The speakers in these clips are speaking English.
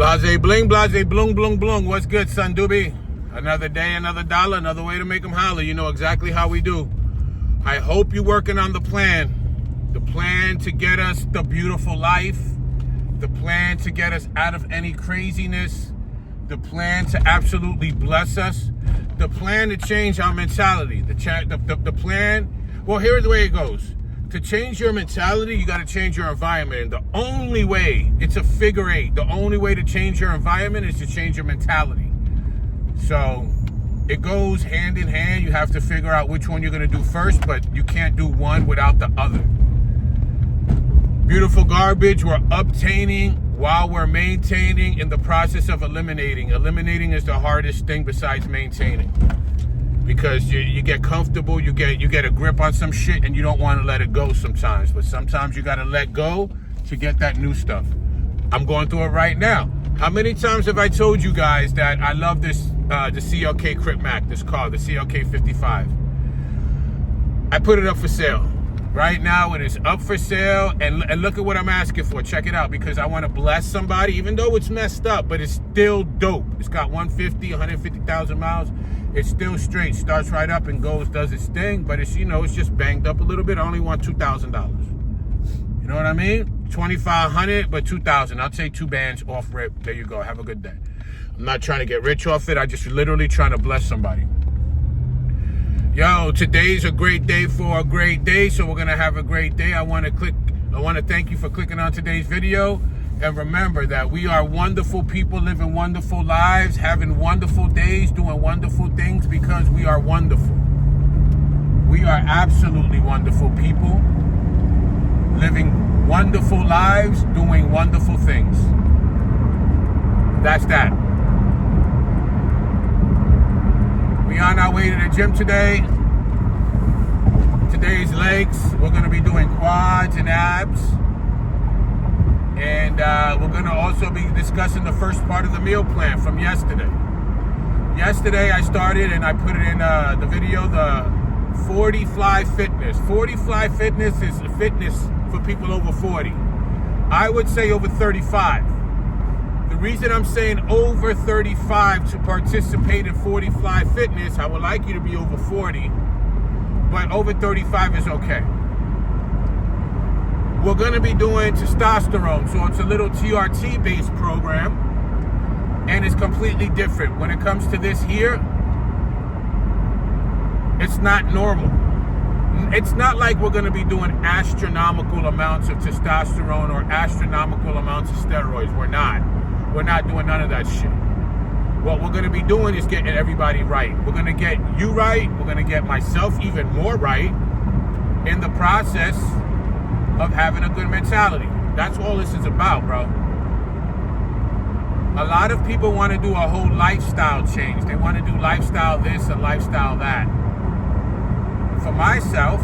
Blahzay Bling, Blahzay Blung, Blung, Blung. What's good, son doobie? Another day, another dollar, another way to make them holler. You know exactly how we do. I hope you're working on the plan. The plan to get us the beautiful life. The plan to get us out of any craziness. The plan to absolutely bless us. The plan to change our mentality. The plan, well, here's the way it goes. To change your mentality, you got to change your environment. And the only way, it's a figure eight. The only way to change your environment is to change your mentality. So it goes hand in hand. You have to figure out which one you're going to do first, but you can't do one without the other. Beautiful garbage, we're obtaining while we're maintaining in the process of eliminating. Eliminating is the hardest thing besides maintaining. Because you get comfortable, you get a grip on some shit and you don't want to let it go sometimes. But sometimes you got to let go to get that new stuff. I'm going through it right now. How many times have I told you guys that I love this, the CLK Crip Mac, this car, the CLK 55. I put it up for sale. Right now it is up for sale, and look at what I'm asking for. Check it out, because I want to bless somebody, even though it's messed up, but it's still dope. It's got 150,000 miles. It's still straight, starts right up and goes, does its thing, but it's, you know, it's just banged up a little bit. I only want $2,000. You know what I mean? $2,500, but $2,000. I'll take 2 bands off rip. There you go. Have a good day. I'm not trying to get rich off it. I just literally trying to bless somebody. Yo, today's a great day for a great day, so we're gonna have a great day. I want to thank you for clicking on today's video, and remember that we are wonderful people living wonderful lives, having wonderful days, doing wonderful things, because we are wonderful. We are absolutely wonderful people living wonderful lives, doing wonderful things. That's that. We on our way to the gym today. Today's legs. We're going to be doing quads and abs. And we're going to also be discussing the first part of the meal plan from yesterday. Yesterday I started and I put it in the video, the 40 Fly Fitness. 40 Fly Fitness is fitness for people over 40. I would say over 35. The reason I'm saying over 35 to participate in 40 Fly Fitness, I would like you to be over 40, but over 35 is okay. We're going to be doing testosterone, so it's a little TRT-based program, and it's completely different. When it comes to this here, it's not normal. It's not like we're going to be doing astronomical amounts of testosterone or astronomical amounts of steroids. We're not. We're not doing none of that shit. What we're going to be doing is getting everybody right. We're going to get you right. We're going to get myself even more right in the process of having a good mentality. That's all this is about, bro. A lot of people want to do a whole lifestyle change. They want to do lifestyle this and lifestyle that. For myself,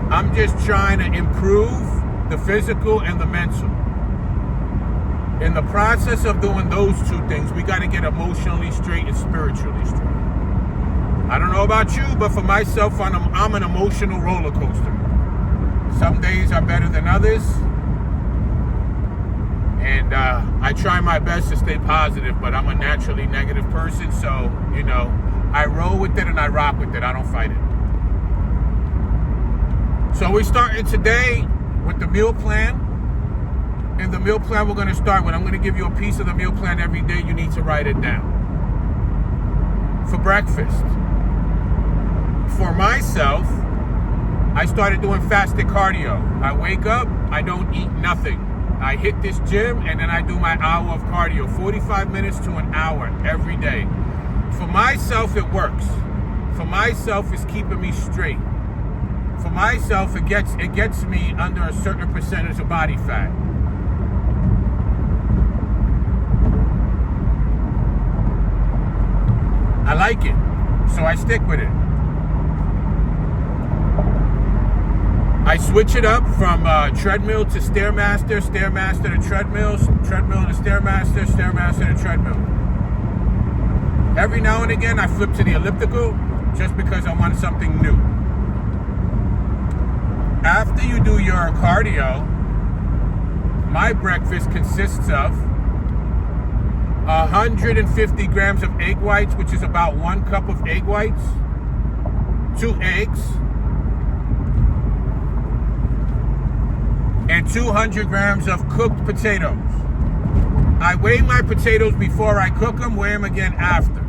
I'm just trying to improve the physical and the mental. In the process of doing those two things, we got to get emotionally straight and spiritually straight. I don't know about you, but for myself, I'm an emotional roller coaster. Some days are better than others, and I try my best to stay positive, but I'm a naturally negative person, so, you know, I roll with it and I rock with it. I don't fight it. So we're starting today with the meal plan. In the meal plan we're going to start with, I'm going to give you a piece of the meal plan every day. You need to write it down. For breakfast, for myself, I started doing fasted cardio. I wake up, I don't eat nothing. I hit this gym and then I do my hour of cardio, 45 minutes to an hour every day. For myself, it works. For myself, it's keeping me straight. For myself, it gets me under a certain percentage of body fat. I like it, so I stick with it. I switch it up from treadmill to Stairmaster, Stairmaster to treadmill, treadmill to Stairmaster, Stairmaster to treadmill. Every now and again, I flip to the elliptical just because I want something new. After you do your cardio, my breakfast consists of 150 grams of egg whites, which is about 1 cup of egg whites, 2 eggs, and 200 grams of cooked potatoes. I weigh my potatoes before I cook them, weigh them again after.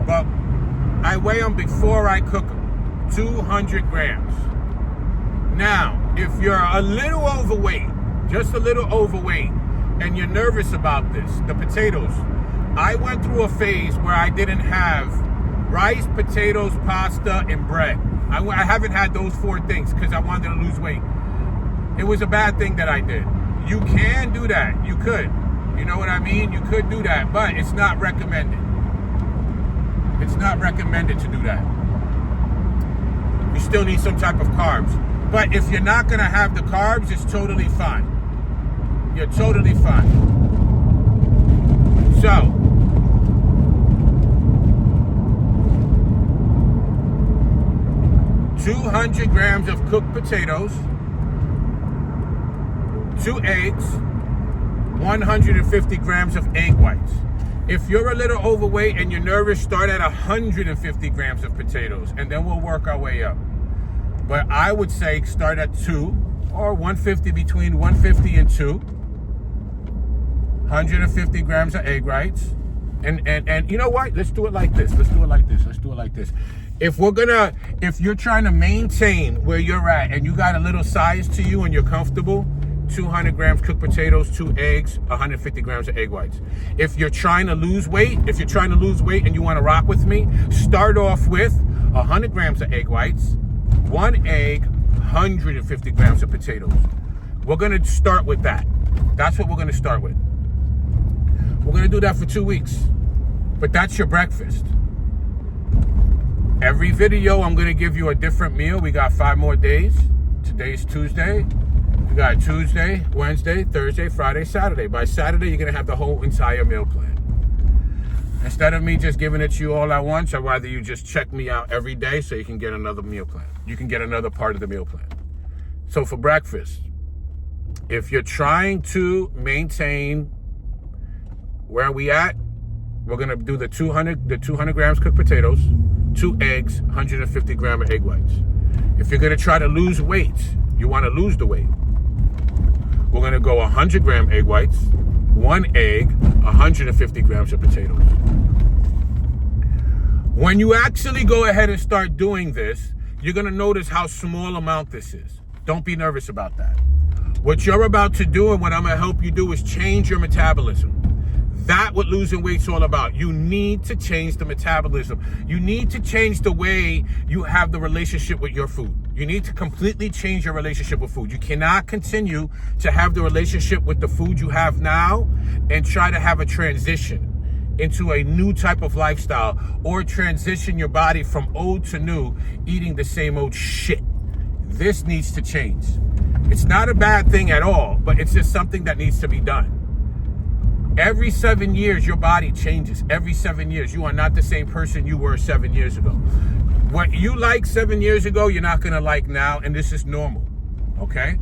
But I weigh them before I cook them, 200 grams. Now, if you're a little overweight, just a little overweight, and you're nervous about this, the potatoes, I went through a phase where I didn't have rice, potatoes, pasta, and bread. I haven't had those 4 things because I wanted to lose weight. It was a bad thing that I did. You can do that. You could. You know what I mean? You could do that, but it's not recommended. It's not recommended to do that. You still need some type of carbs. But if you're not going to have the carbs, it's totally fine. You're totally fine. So, $200 grams of cooked potatoes, 2 eggs, 150 grams of egg whites. If you're a little overweight and you're nervous, start at 150 grams of potatoes, and then we'll work our way up. But I would say start at 2 or 150, between 150 and 2. 150 grams of egg whites. And you know what? Let's do it like this. Let's do it like this. If you're trying to maintain where you're at and you got a little size to you and you're comfortable, 200 grams cooked potatoes, 2 eggs, 150 grams of egg whites. If you're trying to lose weight, and you want to rock with me, start off with 100 grams of egg whites, 1 egg, 150 grams of potatoes. We're going to start with that. That's what we're going to start with. We're going to do that for 2 weeks. But that's your breakfast. Every video, I'm going to give you a different meal. We got 5 more days. Today's Tuesday. We got Tuesday, Wednesday, Thursday, Friday, Saturday. By Saturday, you're going to have the whole entire meal plan. Instead of me just giving it to you all at once, I'd rather you just check me out every day so you can get another meal plan. You can get another part of the meal plan. So for breakfast, if you're trying to maintain where we at, we're going to do the 200 grams cooked potatoes, 2 eggs, 150 gram of egg whites. If you're going to try to lose weight, you want to lose the weight, we're going to go 100 gram egg whites, 1 egg, 150 grams of potatoes. When you actually go ahead and start doing this, you're going to notice how small amount this is. Don't be nervous about that. What you're about to do and what I'm going to help you do is change your metabolism. That's what losing weight's all about. You need to change the metabolism. You need to change the way you have the relationship with your food. You need to completely change your relationship with food. You cannot continue to have the relationship with the food you have now and try to have a transition into a new type of lifestyle, or transition your body from old to new, eating the same old shit. This needs to change. It's not a bad thing at all, but it's just something that needs to be done. Every 7 years, your body changes. Every 7 years, you are not the same person you were 7 years ago. What you liked 7 years ago, you're not going to like now, and this is normal, okay?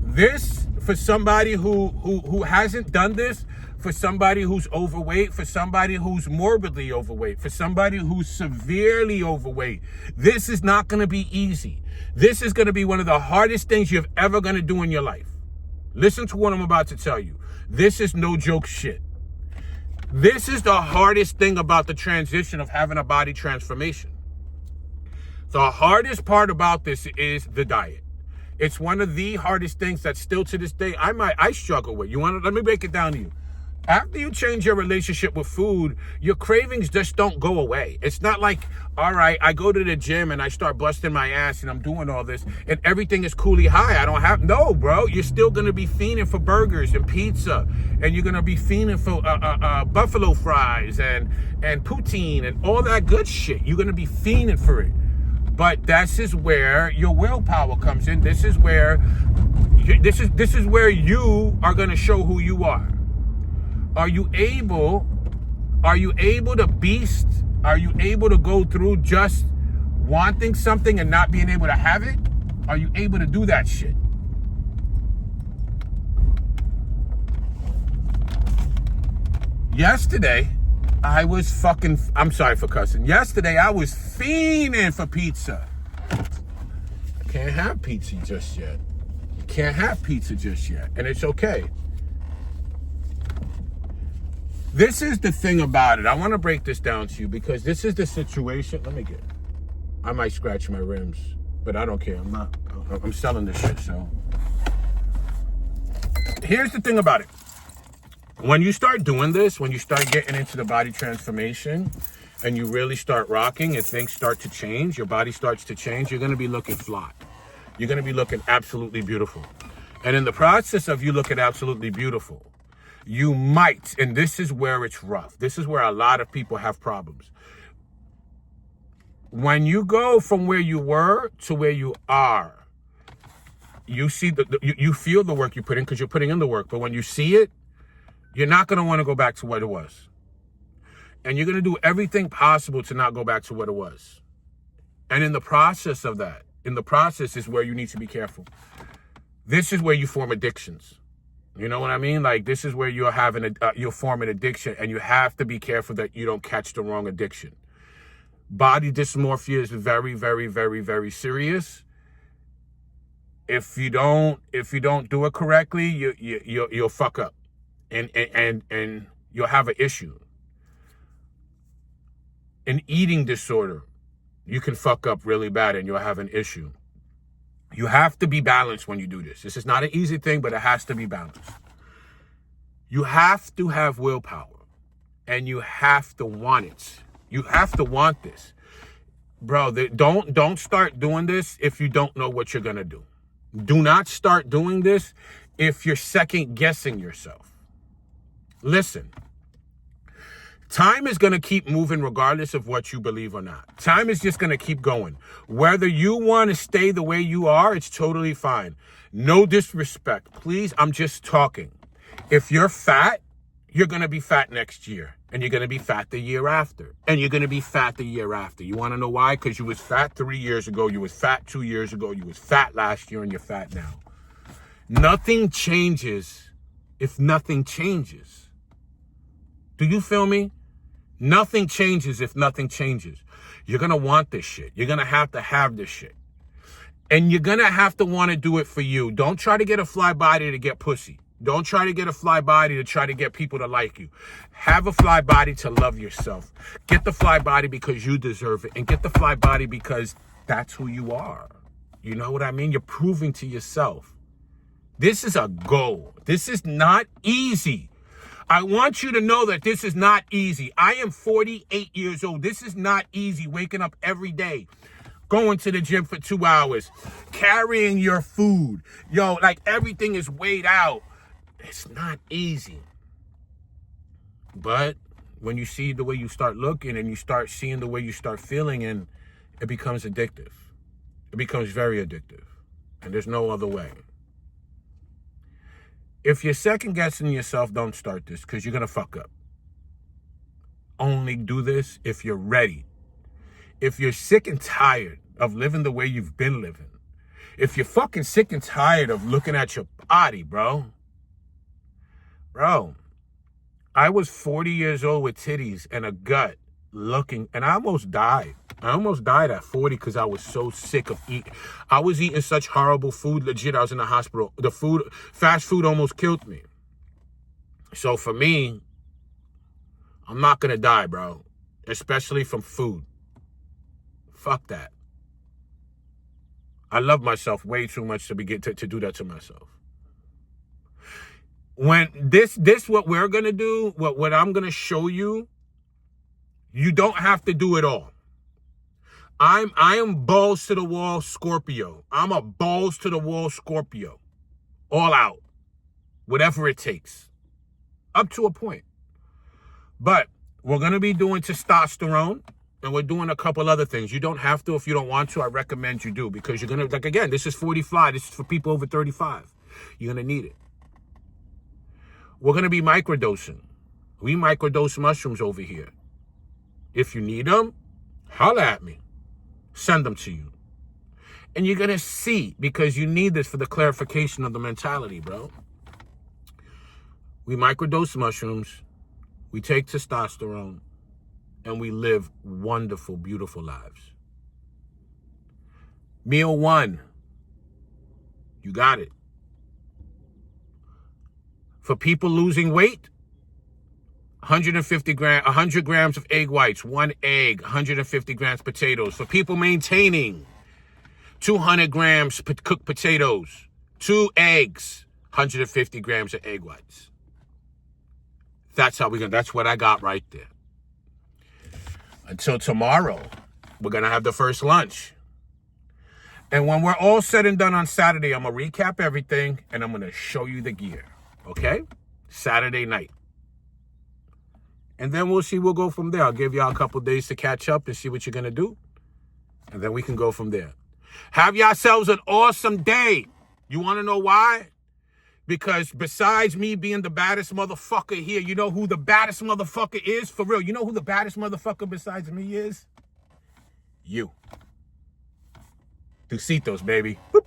This, for somebody who hasn't done this, for somebody who's overweight, for somebody who's morbidly overweight, for somebody who's severely overweight, this is not going to be easy. This is going to be one of the hardest things you're ever going to do in your life. Listen to what I'm about to tell you. This is no joke shit. This is the hardest thing about the transition of having a body transformation. The hardest part about this is the diet. It's one of the hardest things that still to this day I struggle with. Let me break it down to you. After you change your relationship with food, your cravings just don't go away. It's not like, all right, I go to the gym and I start busting my ass and I'm doing all this and everything is coolly high. No, bro. You're still going to be fiending for burgers and pizza, and you're going to be fiending for buffalo fries and poutine and all that good shit. You're going to be fiending for it. But this is where your willpower comes in. This is where you are going to show who you are. Are you able to beast? Are you able to go through just wanting something and not being able to have it? Are you able to do that shit? Yesterday, I'm sorry for cussing. Yesterday, I was fiending for pizza. Can't have pizza just yet. Can't have pizza just yet. And it's okay. This is the thing about it. I want to break this down to you because this is the situation. I might scratch my rims, but I don't care. I'm selling this shit, so. Here's the thing about it. When you start doing this, when you start getting into the body transformation and you really start rocking and things start to change, your body starts to change, you're going to be looking fly. You're going to be looking absolutely beautiful. And in the process of you looking absolutely beautiful, you might, and this is where it's rough. This is where a lot of people have problems. When you go from where you were to where you are, you see you feel the work you put in because you're putting in the work. But when you see it, you're not going to want to go back to what it was. And you're going to do everything possible to not go back to what it was. And in the process of that, is where you need to be careful. This is where you form addictions. You know what I mean? Like, this is where you'll form an addiction, and you have to be careful that you don't catch the wrong addiction. Body dysmorphia is very, very, very, very serious. If you don't do it correctly, you'll fuck up. And you'll have an issue. An eating disorder, you can fuck up really bad and you'll have an issue. You have to be balanced when you do this. This is not an easy thing, but it has to be balanced. You have to have willpower and you have to want it. You have to want this. Bro, don't start doing this if you don't know what you're going to do. Do not start doing this if you're second guessing yourself. Listen, time is going to keep moving regardless of what you believe or not. Time is just going to keep going. Whether you want to stay the way you are, it's totally fine. No disrespect. Please, I'm just talking. If you're fat, you're going to be fat next year. And you're going to be fat the year after. And you're going to be fat the year after. You want to know why? Because you was fat 3 years ago. You was fat 2 years ago. You was fat last year and you're fat now. Nothing changes if nothing changes. Do you feel me? Nothing changes if nothing changes. You're going to want this shit. You're going to have this shit. And you're going to have to want to do it for you. Don't try to get a fly body to get pussy. Don't try to get a fly body to try to get people to like you. Have a fly body to love yourself. Get the fly body because you deserve it. And get the fly body because that's who you are. You know what I mean? You're proving to yourself. This is a goal. This is not easy. I want you to know that this is not easy. I am 48 years old. This is not easy. Waking up every day, going to the gym for 2 hours, carrying your food. Yo, like everything is weighed out. It's not easy. But when you see the way you start looking and you start seeing the way you start feeling, and it becomes addictive. It becomes very addictive. And there's no other way. If you're second guessing yourself, don't start this because you're going to fuck up. Only do this if you're ready. If you're sick and tired of living the way you've been living. If you're fucking sick and tired of looking at your body, bro. Bro, I was 40 years old with titties and a gut looking, and I almost died. I almost died at 40 because I was so sick of eating. I was eating such horrible food. Legit, I was in the hospital. Fast food almost killed me. So for me, I'm not going to die, bro. Especially from food. Fuck that. I love myself way too much to do that to myself. When this what we're going to do, what I'm going to show you, you don't have to do it all. I am balls to the wall Scorpio. I'm a balls to the wall Scorpio. All out. Whatever it takes. Up to a point. But we're going to be doing testosterone. And we're doing a couple other things. You don't have to if you don't want to. I recommend you do. Because you're going to, like, again, this is 40 fly. This is for people over 35. You're going to need it. We're going to be microdosing. We microdose mushrooms over here. If you need them, holla at me. Send them to you. And you're going to see, because you need this for the clarification of the mentality, bro. We microdose mushrooms. We take testosterone and we live wonderful, beautiful lives. Meal 1. You got it. For people losing weight, 100 grams of egg whites, 1 egg, 150 grams potatoes. For people maintaining, 200 grams cooked potatoes, 2 eggs, 150 grams of egg whites. That's what I got right there. Until tomorrow, we're going to have the first lunch. And when we're all said and done on Saturday, I'm going to recap everything and I'm going to show you the gear. Okay? Saturday night. And then we'll go from there. I'll give y'all a couple days to catch up and see what you're going to do. And then we can go from there. Have yourselves an awesome day. You want to know why? Because besides me being the baddest motherfucker here, you know who the baddest motherfucker is? For real, you know who the baddest motherfucker besides me is? You. Tucitos, baby. Boop.